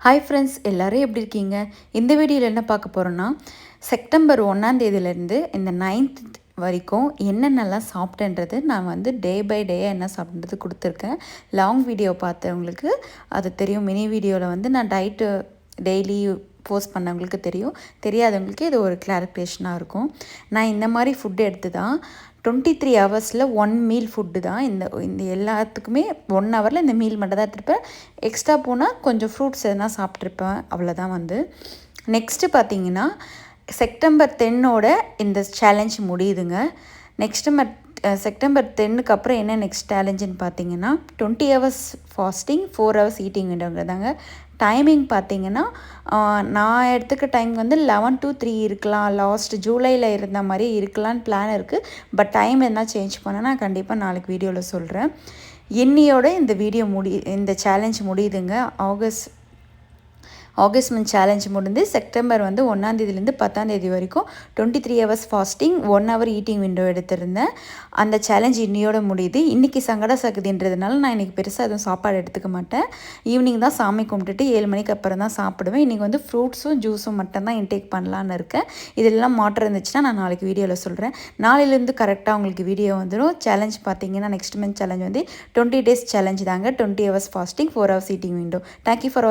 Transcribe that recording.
Hi friends, எல்லோரும் எப்படி இருக்கீங்க? இந்த வீடியோவில் என்ன பார்க்க போகிறோன்னா, செப்டம்பர் 1ஆம் தேதியிலேருந்து இந்த 9th வரைக்கும் என்னென்னலாம் சாப்பிட்டேன்றது நான் வந்து டே பை டேயாக என்ன சாப்பிட்றது கொடுத்துருக்கேன். லாங் வீடியோ பார்த்தவங்களுக்கு அது தெரியும். மினி வீடியோவில் வந்து நான் டயட்டு டெய்லி போஸ்ட் பண்ணவங்களுக்கு தெரியும். தெரியாதவங்களுக்கு இது ஒரு கிளாரிஃபிகேஷனாக இருக்கும். நான் இந்த மாதிரி ஃபுட்டு எடுத்து தான் 23 ஹவர்ஸில் 1 மீல் ஃபுட்டு தான். இந்த எல்லாத்துக்குமே 1 ஹவரில் இந்த மீல் மட்டும் தான் எடுத்துருப்பேன். எக்ஸ்ட்ரா போனால் கொஞ்சம் ஃப்ரூட்ஸ் எதனா சாப்பிட்ருப்பேன், அவ்வளோதான். நெக்ஸ்ட்டு பார்த்தீங்கன்னா, செப்டம்பர் 10ஓட இந்த சேலஞ்ச் முடியுதுங்க. செப்டம்பர் 10க்கு அப்புறம் என்ன நெக்ஸ்ட் சேலஞ்சுன்னு பார்த்தீங்கன்னா, 20 ஹவர்ஸ் ஃபாஸ்டிங், 4 ஹவர்ஸ் ஈட்டிங் விண்டோங்கிறதாங்க. டைமிங் பார்த்தீங்கன்னா, நான் எடுத்துக்க டைம் வந்து 11 to 3 இருக்கலாம். லாஸ்ட் ஜூலையில் இருந்த மாதிரி இருக்கலான்னு பிளான் இருக்குது. பட் டைம் எதனா சேஞ்ச் பண்ணால் நான் கண்டிப்பாக நாளைக்கு வீடியோவில் சொல்கிறேன். இன்னியோட இந்த சேலஞ்ச் முடியுதுங்க. ஆகஸ்ட் மந்த் சேலஞ்ச் முடிந்து செப்டம்பர் வந்து 1ஆம் தேதியிலேருந்து 10ஆம் தேதி வரைக்கும் 23 hours fasting, 1 hour eating window எடுத்திருந்தேன். அந்த சேலஞ்ச் இன்னையோட முடியுது. இன்றைக்கி சங்கட சகதின்றதுனால நான் இன்றைக்கி பெருசாக எதுவும் சாப்பாடு எடுத்துக்க மாட்டேன். ஈவினிங் தான் சாமி கும்பிட்டுட்டு 7 மணிக்கு அப்புறம் தான் சாப்பிடுவேன். இன்றைக்கி வந்து ஃப்ரூட்ஸும் ஜூஸும் மட்டும்தான் இன்டேக் பண்ணலான்னு இருக்கேன். இதெல்லாம் மாற்றம் இருந்துச்சுன்னா நான் நாளைக்கு வீடியோவில் சொல்கிறேன். நாளையிலேருந்து கரெக்டாக உங்களுக்கு வீடியோ வந்துடும். சேலஞ்ச் பார்த்தீங்கன்னா நெக்ஸ்ட் மந்த் சேலஞ்ச் வந்து 20 டேஸ் சேலஞ்ச் தாங்க. 20 hours fasting, 4 hours eating window. Thank you for வாட்சிங்.